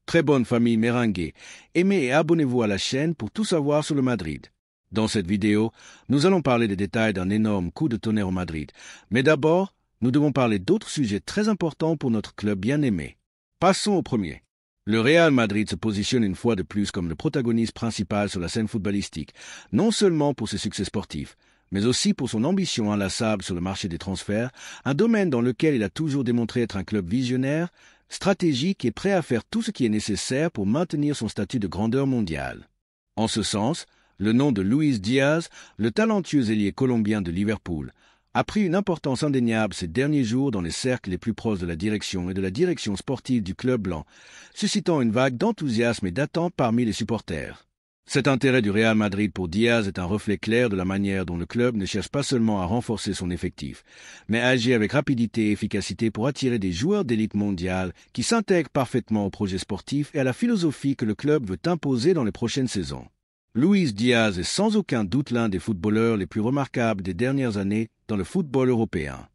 Très bonne famille merengue, aimez et abonnez-vous à la chaîne pour tout savoir sur le Madrid. Dans cette vidéo, nous allons parler des détails d'un énorme coup de tonnerre au Madrid. Mais d'abord, nous devons parler d'autres sujets très importants pour notre club bien-aimé. Passons au premier. Le Real Madrid se positionne une fois de plus comme le protagoniste principal sur la scène footballistique, non seulement pour ses succès sportifs, mais aussi pour son ambition inlassable sur le marché des transferts, un domaine dans lequel il a toujours démontré être un club visionnaire, stratégique et prêt à faire tout ce qui est nécessaire pour maintenir son statut de grandeur mondiale. En ce sens, le nom de Luis Diaz, le talentueux ailier colombien de Liverpool, a pris une importance indéniable ces derniers jours dans les cercles les plus proches de la direction et de la direction sportive du club blanc, suscitant une vague d'enthousiasme et d'attente parmi les supporters. Cet intérêt du Real Madrid pour Diaz est un reflet clair de la manière dont le club ne cherche pas seulement à renforcer son effectif, mais agit avec rapidité et efficacité pour attirer des joueurs d'élite mondiale qui s'intègrent parfaitement au projet sportif et à la philosophie que le club veut imposer dans les prochaines saisons. Luis Diaz est sans aucun doute l'un des footballeurs les plus remarquables des dernières années dans le football européen.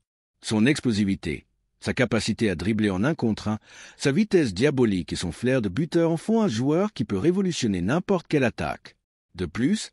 Son explosivité, sa capacité à dribbler en 1 contre 1, sa vitesse diabolique et son flair de buteur en font un joueur qui peut révolutionner n'importe quelle attaque. De plus,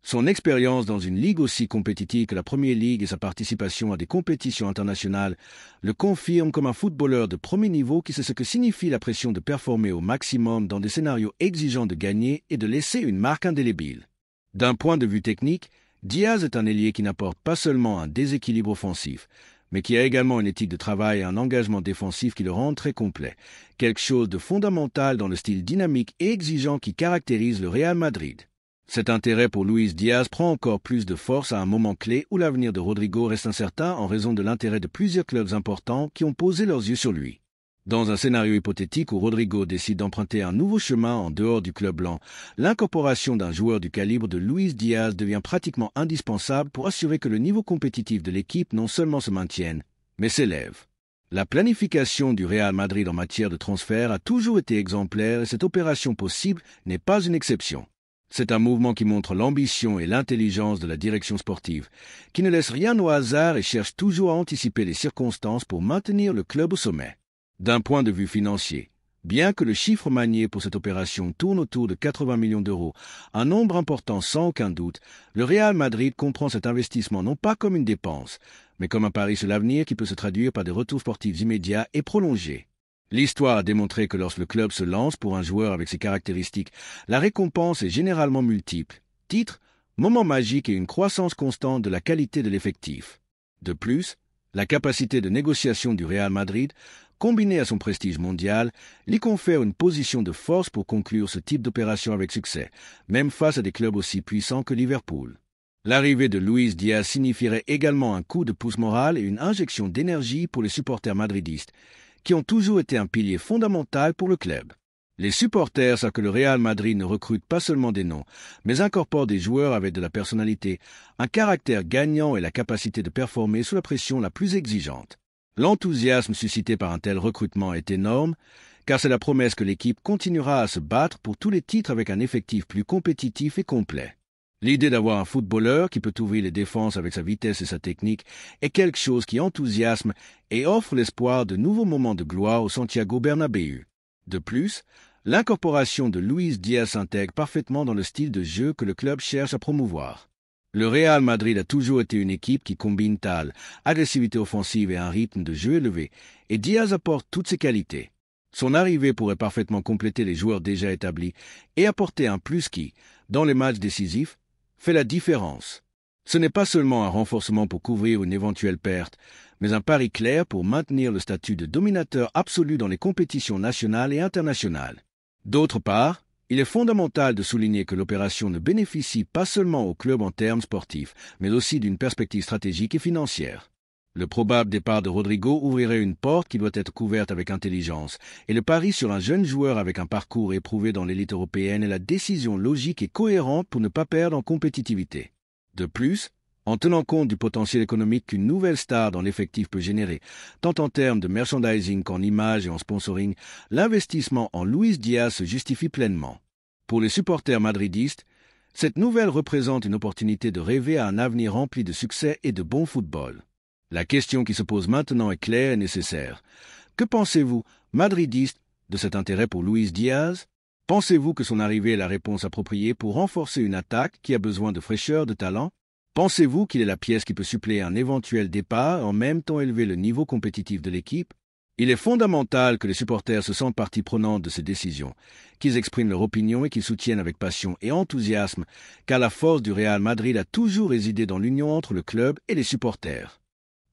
son expérience dans une ligue aussi compétitive que la Premier League et sa participation à des compétitions internationales le confirment comme un footballeur de premier niveau qui sait ce que signifie la pression de performer au maximum dans des scénarios exigeants de gagner et de laisser une marque indélébile. D'un point de vue technique, Diaz est un ailier qui n'apporte pas seulement un déséquilibre offensif, mais qui a également une éthique de travail et un engagement défensif qui le rendent très complet, quelque chose de fondamental dans le style dynamique et exigeant qui caractérise le Real Madrid. Cet intérêt pour Luis Diaz prend encore plus de force à un moment clé où l'avenir de Rodrigo reste incertain en raison de l'intérêt de plusieurs clubs importants qui ont posé leurs yeux sur lui. Dans un scénario hypothétique où Rodrigo décide d'emprunter un nouveau chemin en dehors du club blanc, l'incorporation d'un joueur du calibre de Luis Diaz devient pratiquement indispensable pour assurer que le niveau compétitif de l'équipe non seulement se maintienne, mais s'élève. La planification du Real Madrid en matière de transfert a toujours été exemplaire et cette opération possible n'est pas une exception. C'est un mouvement qui montre l'ambition et l'intelligence de la direction sportive, qui ne laisse rien au hasard et cherche toujours à anticiper les circonstances pour maintenir le club au sommet. D'un point de vue financier, bien que le chiffre manié pour cette opération tourne autour de 80 millions d'euros, un nombre important sans aucun doute, le Real Madrid comprend cet investissement non pas comme une dépense, mais comme un pari sur l'avenir qui peut se traduire par des retours sportifs immédiats et prolongés. L'histoire a démontré que lorsque le club se lance pour un joueur avec ces caractéristiques, la récompense est généralement multiple. Titres, moments magiques et une croissance constante de la qualité de l'effectif. De plus, la capacité de négociation du Real Madrid, combinée à son prestige mondial, lui confère une position de force pour conclure ce type d'opération avec succès, même face à des clubs aussi puissants que Liverpool. L'arrivée de Luis Diaz signifierait également un coup de pouce moral et une injection d'énergie pour les supporters madridistes, qui ont toujours été un pilier fondamental pour le club. Les supporters savent que le Real Madrid ne recrute pas seulement des noms, mais incorpore des joueurs avec de la personnalité, un caractère gagnant et la capacité de performer sous la pression la plus exigeante. L'enthousiasme suscité par un tel recrutement est énorme, car c'est la promesse que l'équipe continuera à se battre pour tous les titres avec un effectif plus compétitif et complet. L'idée d'avoir un footballeur qui peut ouvrir les défenses avec sa vitesse et sa technique est quelque chose qui enthousiasme et offre l'espoir de nouveaux moments de gloire au Santiago Bernabéu. De plus, l'incorporation de Luis Diaz s'intègre parfaitement dans le style de jeu que le club cherche à promouvoir. Le Real Madrid a toujours été une équipe qui combine taille, agressivité offensive et un rythme de jeu élevé, et Diaz apporte toutes ces qualités. Son arrivée pourrait parfaitement compléter les joueurs déjà établis et apporter un plus qui, dans les matchs décisifs, fait la différence. Ce n'est pas seulement un renforcement pour couvrir une éventuelle perte, mais un pari clair pour maintenir le statut de dominateur absolu dans les compétitions nationales et internationales. D'autre part, il est fondamental de souligner que l'opération ne bénéficie pas seulement au club en termes sportifs, mais aussi d'une perspective stratégique et financière. Le probable départ de Rodrigo ouvrirait une porte qui doit être couverte avec intelligence, et le pari sur un jeune joueur avec un parcours éprouvé dans l'élite européenne est la décision logique et cohérente pour ne pas perdre en compétitivité. De plus, en tenant compte du potentiel économique qu'une nouvelle star dans l'effectif peut générer, tant en termes de merchandising qu'en images et en sponsoring, l'investissement en Luis Diaz se justifie pleinement. Pour les supporters madridistes, cette nouvelle représente une opportunité de rêver à un avenir rempli de succès et de bon football. La question qui se pose maintenant est claire et nécessaire. Que pensez-vous, madridistes, de cet intérêt pour Luis Diaz? Pensez-vous que son arrivée est la réponse appropriée pour renforcer une attaque qui a besoin de fraîcheur, de talent? Pensez-vous qu'il est la pièce qui peut suppléer un éventuel départ et en même temps élever le niveau compétitif de l'équipe? Il est fondamental que les supporters se sentent partie prenante de ces décisions, qu'ils expriment leur opinion et qu'ils soutiennent avec passion et enthousiasme, car la force du Real Madrid a toujours résidé dans l'union entre le club et les supporters.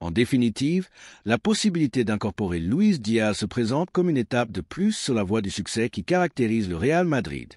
En définitive, la possibilité d'incorporer Luis Diaz se présente comme une étape de plus sur la voie du succès qui caractérise le Real Madrid.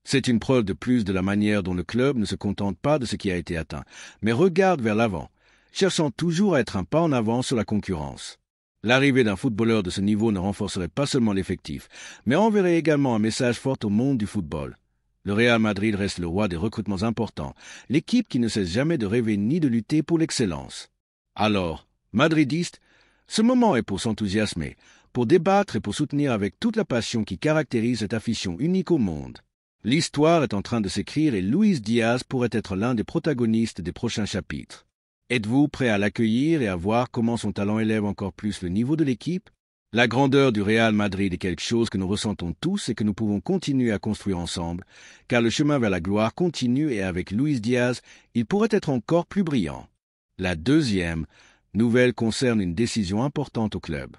C'est une preuve de plus de la manière dont le club ne se contente pas de ce qui a été atteint, mais regarde vers l'avant, cherchant toujours à être un pas en avant sur la concurrence. L'arrivée d'un footballeur de ce niveau ne renforcerait pas seulement l'effectif, mais enverrait également un message fort au monde du football. Le Real Madrid reste le roi des recrutements importants, l'équipe qui ne cesse jamais de rêver ni de lutter pour l'excellence. Alors, madridistes, ce moment est pour s'enthousiasmer, pour débattre et pour soutenir avec toute la passion qui caractérise cette afition unique au monde. L'histoire est en train de s'écrire et Luis Diaz pourrait être l'un des protagonistes des prochains chapitres. Êtes-vous prêt à l'accueillir et à voir comment son talent élève encore plus le niveau de l'équipe? La grandeur du Real Madrid est quelque chose que nous ressentons tous et que nous pouvons continuer à construire ensemble, car le chemin vers la gloire continue et avec Luis Diaz, il pourrait être encore plus brillant. La deuxième nouvelle concerne une décision importante au club.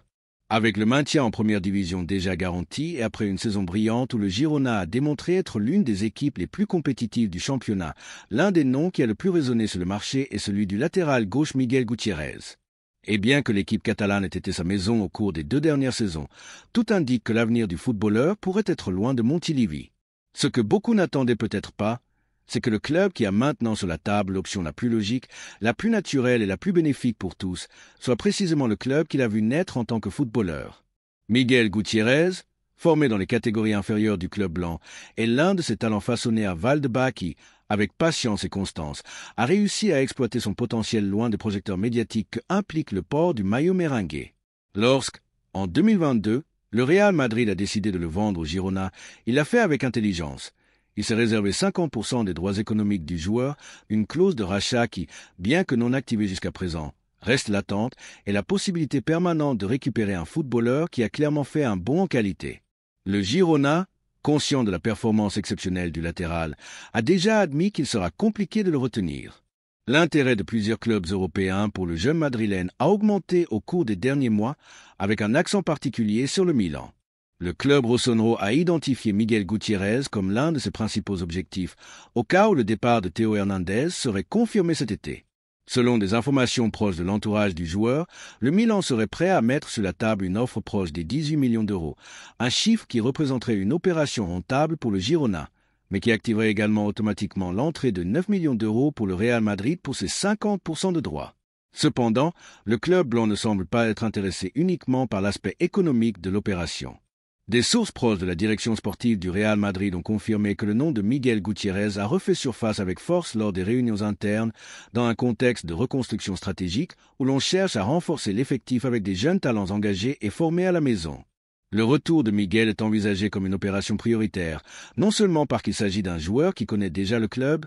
Avec le maintien en première division déjà garanti et après une saison brillante où le Girona a démontré être l'une des équipes les plus compétitives du championnat, l'un des noms qui a le plus résonné sur le marché est celui du latéral gauche Miguel Gutiérrez. Et bien que l'équipe catalane ait été sa maison au cours des 2 dernières saisons, tout indique que l'avenir du footballeur pourrait être loin de Montilivi. Ce que beaucoup n'attendaient peut-être pas, c'est que le club qui a maintenant sur la table l'option la plus logique, la plus naturelle et la plus bénéfique pour tous, soit précisément le club qu'il a vu naître en tant que footballeur. Miguel Gutiérrez, formé dans les catégories inférieures du club blanc, est l'un de ces talents façonnés à Valdebebas qui, avec patience et constance, a réussi à exploiter son potentiel loin des projecteurs médiatiques que implique le port du maillot merengue. Lorsque, en 2022, le Real Madrid a décidé de le vendre au Girona, il l'a fait avec intelligence. Il s'est réservé 50% des droits économiques du joueur, une clause de rachat qui, bien que non activée jusqu'à présent, reste latente et la possibilité permanente de récupérer un footballeur qui a clairement fait un bond en qualité. Le Girona, conscient de la performance exceptionnelle du latéral, a déjà admis qu'il sera compliqué de le retenir. L'intérêt de plusieurs clubs européens pour le jeune madrilène a augmenté au cours des derniers mois, avec un accent particulier sur le Milan. Le club rossonero a identifié Miguel Gutiérrez comme l'un de ses principaux objectifs, au cas où le départ de Théo Hernandez serait confirmé cet été. Selon des informations proches de l'entourage du joueur, le Milan serait prêt à mettre sur la table une offre proche des 18 millions d'euros, un chiffre qui représenterait une opération rentable pour le Girona, mais qui activerait également automatiquement l'entrée de 9 millions d'euros pour le Real Madrid pour ses 50% de droits. Cependant, le club blanc ne semble pas être intéressé uniquement par l'aspect économique de l'opération. Des sources proches de la direction sportive du Real Madrid ont confirmé que le nom de Miguel Gutiérrez a refait surface avec force lors des réunions internes dans un contexte de reconstruction stratégique où l'on cherche à renforcer l'effectif avec des jeunes talents engagés et formés à la maison. Le retour de Miguel est envisagé comme une opération prioritaire, non seulement parce qu'il s'agit d'un joueur qui connaît déjà le club,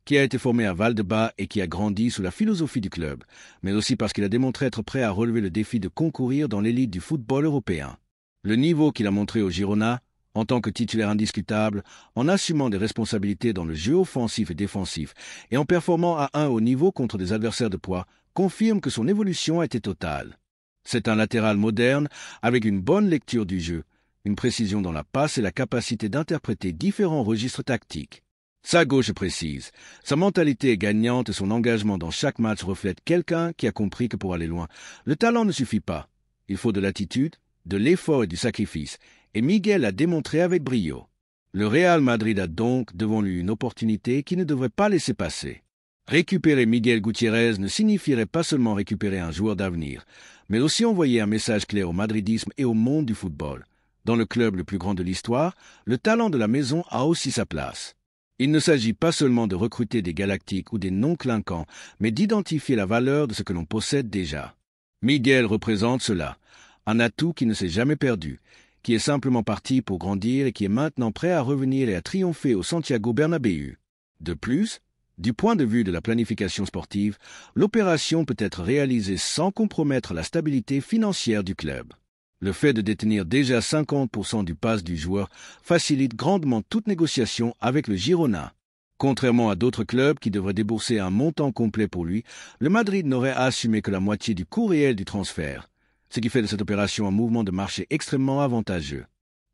qui a été formé à Valdebebas et qui a grandi sous la philosophie du club, mais aussi parce qu'il a démontré être prêt à relever le défi de concourir dans l'élite du football européen. Le niveau qu'il a montré au Girona, en tant que titulaire indiscutable, en assumant des responsabilités dans le jeu offensif et défensif, et en performant à un haut niveau contre des adversaires de poids, confirme que son évolution a été totale. C'est un latéral moderne, avec une bonne lecture du jeu, une précision dans la passe et la capacité d'interpréter différents registres tactiques. Sa gauche est précise, sa mentalité est gagnante et son engagement dans chaque match reflète quelqu'un qui a compris que pour aller loin, le talent ne suffit pas. Il faut de l'attitude, de l'effort et du sacrifice, et Miguel l'a démontré avec brio. Le Real Madrid a donc devant lui une opportunité qui ne devrait pas laisser passer. Récupérer Miguel Gutiérrez ne signifierait pas seulement récupérer un joueur d'avenir, mais aussi envoyer un message clair au madridisme et au monde du football. Dans le club le plus grand de l'histoire, le talent de la maison a aussi sa place. Il ne s'agit pas seulement de recruter des galactiques ou des noms clinquants, mais d'identifier la valeur de ce que l'on possède déjà. Miguel représente cela. Un atout qui ne s'est jamais perdu, qui est simplement parti pour grandir et qui est maintenant prêt à revenir et à triompher au Santiago Bernabéu. De plus, du point de vue de la planification sportive, l'opération peut être réalisée sans compromettre la stabilité financière du club. Le fait de détenir déjà 50% du pass du joueur facilite grandement toute négociation avec le Girona. Contrairement à d'autres clubs qui devraient débourser un montant complet pour lui, le Madrid n'aurait à assumer que la moitié du coût réel du transfert, ce qui fait de cette opération un mouvement de marché extrêmement avantageux.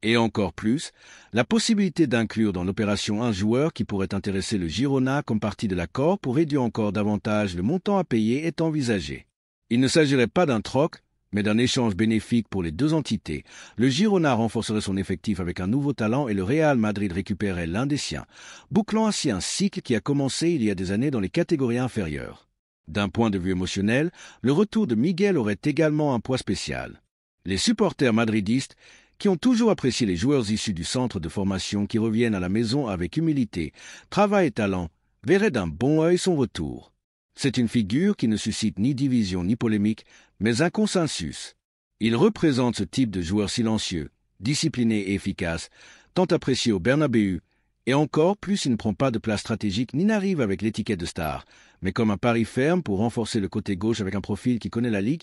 Et encore plus, la possibilité d'inclure dans l'opération un joueur qui pourrait intéresser le Girona comme partie de l'accord pour réduire encore davantage le montant à payer est envisagée. Il ne s'agirait pas d'un troc, mais d'un échange bénéfique pour les deux entités. Le Girona renforcerait son effectif avec un nouveau talent et le Real Madrid récupérerait l'un des siens, bouclant ainsi un cycle qui a commencé il y a des années dans les catégories inférieures. D'un point de vue émotionnel, le retour de Miguel aurait également un poids spécial. Les supporters madridistes, qui ont toujours apprécié les joueurs issus du centre de formation qui reviennent à la maison avec humilité, travail et talent, verraient d'un bon œil son retour. C'est une figure qui ne suscite ni division ni polémique, mais un consensus. Il représente ce type de joueur silencieux, discipliné et efficace, tant apprécié au Bernabéu, et encore plus il ne prend pas de place stratégique ni n'arrive avec l'étiquette de star, mais comme un pari ferme pour renforcer le côté gauche avec un profil qui connaît la Ligue,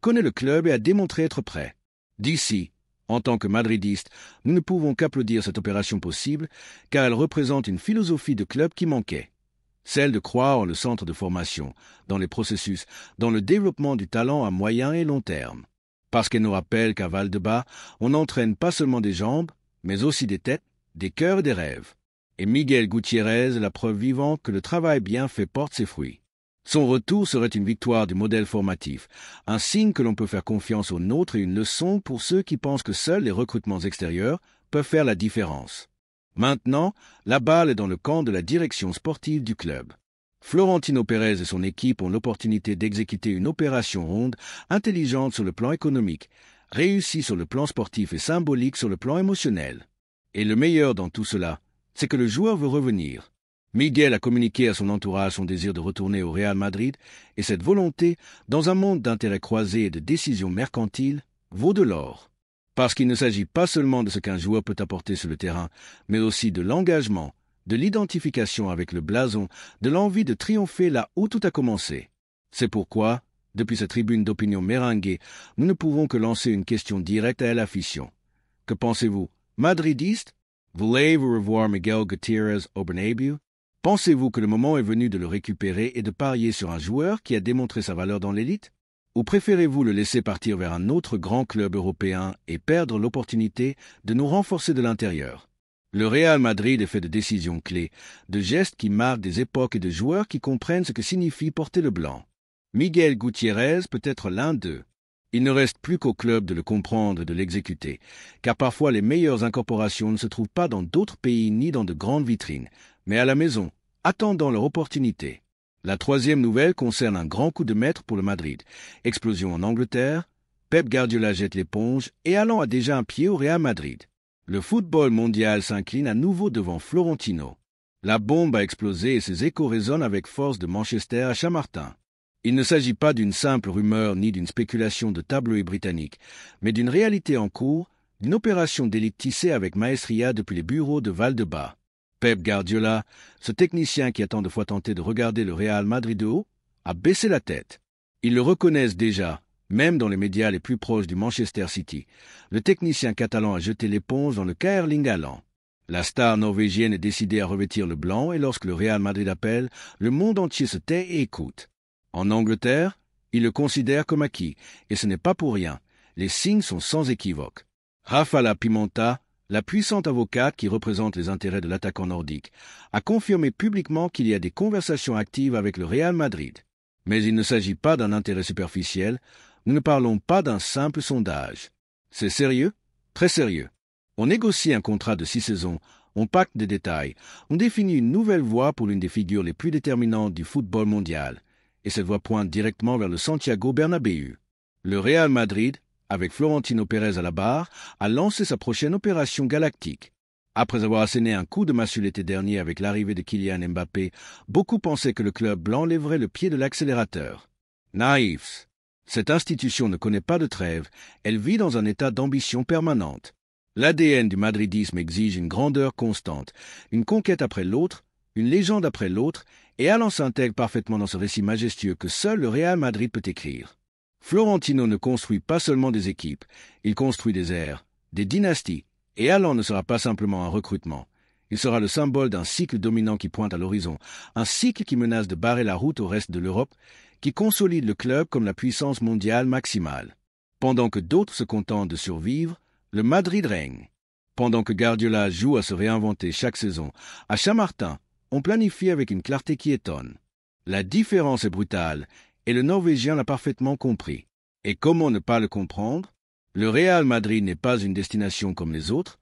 connaît le club et a démontré être prêt. D'ici, en tant que madridistes, nous ne pouvons qu'applaudir cette opération possible, car elle représente une philosophie de club qui manquait. Celle de croire en le centre de formation, dans les processus, dans le développement du talent à moyen et long terme. Parce qu'elle nous rappelle qu'à Valdebebas, on n'entraîne pas seulement des jambes, mais aussi des têtes, des cœurs et des rêves. Et Miguel Gutiérrez est la preuve vivante que le travail bien fait porte ses fruits. Son retour serait une victoire du modèle formatif, un signe que l'on peut faire confiance aux nôtres et une leçon pour ceux qui pensent que seuls les recrutements extérieurs peuvent faire la différence. Maintenant, la balle est dans le camp de la direction sportive du club. Florentino Pérez et son équipe ont l'opportunité d'exécuter une opération ronde, intelligente sur le plan économique, réussie sur le plan sportif et symbolique sur le plan émotionnel. Et le meilleur dans tout cela, c'est que le joueur veut revenir. Miguel a communiqué à son entourage son désir de retourner au Real Madrid, et cette volonté, dans un monde d'intérêts croisés et de décisions mercantiles, vaut de l'or. Parce qu'il ne s'agit pas seulement de ce qu'un joueur peut apporter sur le terrain, mais aussi de l'engagement, de l'identification avec le blason, de l'envie de triompher là où tout a commencé. C'est pourquoi, depuis cette tribune d'opinion méringuée, nous ne pouvons que lancer une question directe à El Afición. Que pensez-vous, madridiste? Voulez-vous revoir Miguel Gutiérrez au Bernabéu? Pensez-vous que le moment est venu de le récupérer et de parier sur un joueur qui a démontré sa valeur dans l'élite? Ou préférez-vous le laisser partir vers un autre grand club européen et perdre l'opportunité de nous renforcer de l'intérieur? Le Real Madrid est fait de décisions clés, de gestes qui marquent des époques et de joueurs qui comprennent ce que signifie porter le blanc. Miguel Gutiérrez peut être l'un d'eux. Il ne reste plus qu'au club de le comprendre et de l'exécuter, car parfois les meilleures incorporations ne se trouvent pas dans d'autres pays ni dans de grandes vitrines, mais à la maison, attendant leur opportunité. La troisième nouvelle concerne un grand coup de maître pour le Madrid. Explosion en Angleterre, Pep Guardiola jette l'éponge et allant a déjà un pied au Real Madrid. Le football mondial s'incline à nouveau devant Florentino. La bombe a explosé et ses échos résonnent avec force de Manchester à Chamartin. Il ne s'agit pas d'une simple rumeur ni d'une spéculation de tabloïds britanniques, mais d'une réalité en cours, d'une opération d'élite tissée avec maestria depuis les bureaux de Valdebebas. Pep Guardiola, ce technicien qui a tant de fois tenté de regarder le Real Madrid de haut, a baissé la tête. Ils le reconnaissent déjà, même dans les médias les plus proches du Manchester City. Le technicien catalan a jeté l'éponge dans le cas Erling Haaland. La star norvégienne est décidée à revêtir le blanc et lorsque le Real Madrid appelle, le monde entier se tait et écoute. En Angleterre, ils le considèrent comme acquis, et ce n'est pas pour rien. Les signes sont sans équivoque. Rafaela Pimenta, la puissante avocate qui représente les intérêts de l'attaquant nordique, a confirmé publiquement qu'il y a des conversations actives avec le Real Madrid. Mais il ne s'agit pas d'un intérêt superficiel, nous ne parlons pas d'un simple sondage. C'est sérieux? Très sérieux. On négocie un contrat de 6 saisons, on pacte des détails, on définit une nouvelle voie pour l'une des figures les plus déterminantes du football mondial, et cette voie pointe directement vers le Santiago Bernabéu. Le Real Madrid, avec Florentino Pérez à la barre, a lancé sa prochaine opération galactique. Après avoir asséné un coup de massue l'été dernier avec l'arrivée de Kylian Mbappé, beaucoup pensaient que le club blanc lèverait le pied de l'accélérateur. Naïfs. Cette institution ne connaît pas de trêve, elle vit dans un état d'ambition permanente. L'ADN du madridisme exige une grandeur constante, une conquête après l'autre, une légende après l'autre, et Haaland s'intègre parfaitement dans ce récit majestueux que seul le Real Madrid peut écrire. Florentino ne construit pas seulement des équipes, il construit des ères, des dynasties, et Haaland ne sera pas simplement un recrutement. Il sera le symbole d'un cycle dominant qui pointe à l'horizon, un cycle qui menace de barrer la route au reste de l'Europe, qui consolide le club comme la puissance mondiale maximale. Pendant que d'autres se contentent de survivre, le Madrid règne. Pendant que Guardiola joue à se réinventer chaque saison, à Chamartin, on planifie avec une clarté qui étonne. La différence est brutale, et le Norvégien l'a parfaitement compris. Et comment ne pas le comprendre? Le Real Madrid n'est pas une destination comme les autres,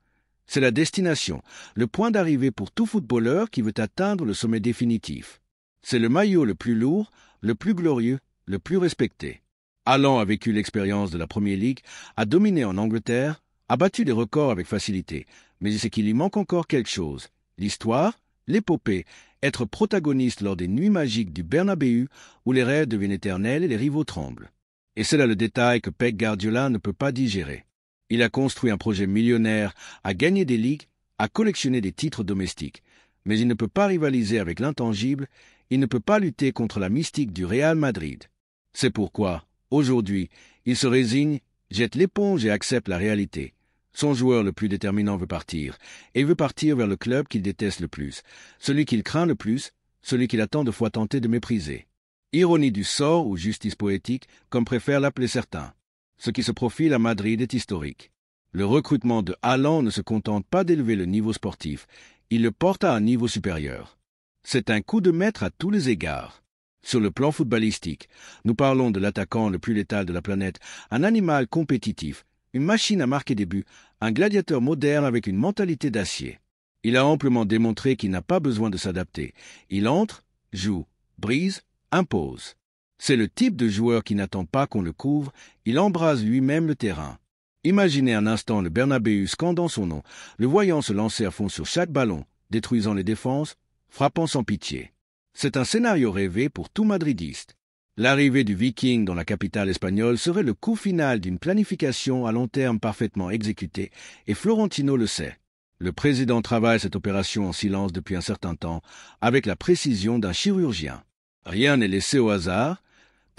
c'est la destination, le point d'arrivée pour tout footballeur qui veut atteindre le sommet définitif. C'est le maillot le plus lourd, le plus glorieux, le plus respecté. Haaland a vécu l'expérience de la Premier League, a dominé en Angleterre, a battu des records avec facilité, mais c'est qu'il lui manque encore quelque chose. L'histoire, l'épopée, être protagoniste lors des nuits magiques du Bernabéu où les rêves deviennent éternels et les rivaux tremblent. Et c'est là le détail que Pep Guardiola ne peut pas digérer. Il a construit un projet millionnaire, a gagné des ligues, a collectionné des titres domestiques, mais il ne peut pas rivaliser avec l'intangible, il ne peut pas lutter contre la mystique du Real Madrid. C'est pourquoi, aujourd'hui, il se résigne, jette l'éponge et accepte la réalité. Son joueur le plus déterminant veut partir, et veut partir vers le club qu'il déteste le plus, celui qu'il craint le plus, celui qu'il a tant de fois tenté de mépriser. Ironie du sort ou justice poétique, comme préfèrent l'appeler certains. Ce qui se profile à Madrid est historique. Le recrutement de Haaland ne se contente pas d'élever le niveau sportif, il le porte à un niveau supérieur. C'est un coup de maître à tous les égards. Sur le plan footballistique, nous parlons de l'attaquant le plus létal de la planète, un animal compétitif, une machine à marquer des buts, un gladiateur moderne avec une mentalité d'acier. Il a amplement démontré qu'il n'a pas besoin de s'adapter. Il entre, joue, brise, impose. C'est le type de joueur qui n'attend pas qu'on le couvre, il embrase lui-même le terrain. Imaginez un instant le Bernabéu scandant son nom, le voyant se lancer à fond sur chaque ballon, détruisant les défenses, frappant sans pitié. C'est un scénario rêvé pour tout madridiste. L'arrivée du Viking dans la capitale espagnole serait le coup final d'une planification à long terme parfaitement exécutée, et Florentino le sait. Le président travaille cette opération en silence depuis un certain temps, avec la précision d'un chirurgien. Rien n'est laissé au hasard,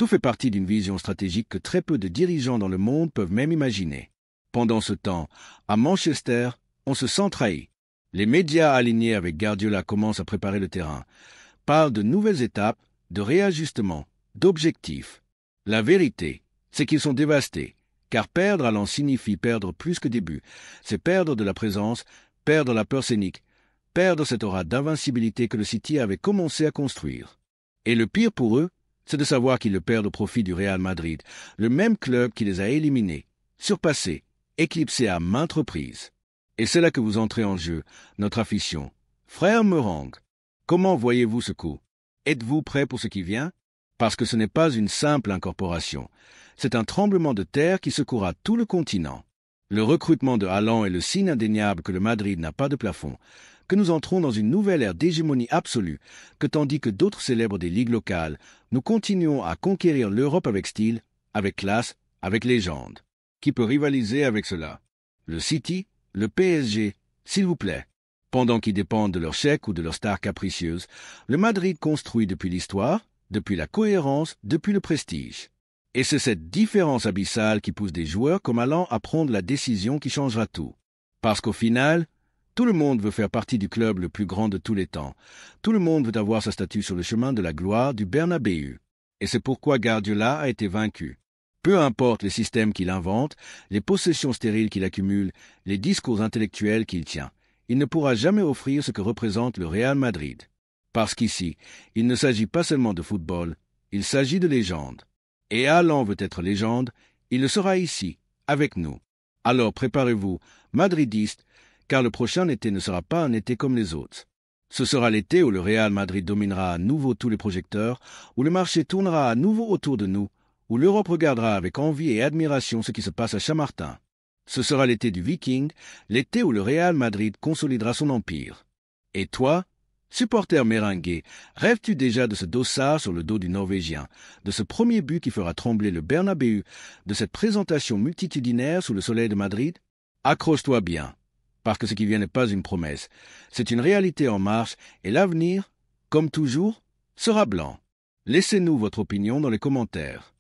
tout fait partie d'une vision stratégique que très peu de dirigeants dans le monde peuvent même imaginer. Pendant ce temps, à Manchester, on se sent trahi. Les médias alignés avec Guardiola commencent à préparer le terrain, parlent de nouvelles étapes, de réajustements, d'objectifs. La vérité, c'est qu'ils sont dévastés, car perdre Haaland signifie perdre plus que des buts. C'est perdre de la présence, perdre la peur scénique, perdre cette aura d'invincibilité que le City avait commencé à construire. Et le pire pour eux, c'est de savoir qu'ils le perdent au profit du Real Madrid, le même club qui les a éliminés, surpassés, éclipsés à maintes reprises. Et c'est là que vous entrez en jeu, notre afition. Frère Merengue, comment voyez-vous ce coup? Êtes-vous prêt pour ce qui vient? Parce que ce n'est pas une simple incorporation. C'est un tremblement de terre qui secouera tout le continent. Le recrutement de Haaland est le signe indéniable que le Madrid n'a pas de plafond, que nous entrons dans une nouvelle ère d'hégémonie absolue, que tandis que d'autres célèbrent des ligues locales, nous continuons à conquérir l'Europe avec style, avec classe, avec légende. Qui peut rivaliser avec cela? Le City, le PSG, s'il vous plaît. Pendant qu'ils dépendent de leur chèque ou de leur star capricieuse, le Madrid construit depuis l'histoire, depuis la cohérence, depuis le prestige. Et c'est cette différence abyssale qui pousse des joueurs comme Haaland à prendre la décision qui changera tout. Parce qu'au final, tout le monde veut faire partie du club le plus grand de tous les temps. Tout le monde veut avoir sa statue sur le chemin de la gloire du Bernabéu. Et c'est pourquoi Guardiola a été vaincu. Peu importe les systèmes qu'il invente, les possessions stériles qu'il accumule, les discours intellectuels qu'il tient, il ne pourra jamais offrir ce que représente le Real Madrid. Parce qu'ici, il ne s'agit pas seulement de football, il s'agit de légende. Et Haaland veut être légende, il le sera ici, avec nous. Alors préparez-vous, madridistes, car le prochain été ne sera pas un été comme les autres. Ce sera l'été où le Real Madrid dominera à nouveau tous les projecteurs, où le marché tournera à nouveau autour de nous, où l'Europe regardera avec envie et admiration ce qui se passe à Chamartin. Ce sera l'été du Viking, l'été où le Real Madrid consolidera son empire. Et toi, supporter merengue, rêves-tu déjà de ce dossard sur le dos du Norvégien, de ce premier but qui fera trembler le Bernabéu, de cette présentation multitudinaire sous le soleil de Madrid? Accroche-toi bien, parce que ce qui vient n'est pas une promesse, c'est une réalité en marche, et l'avenir, comme toujours, sera blanc. Laissez-nous votre opinion dans les commentaires.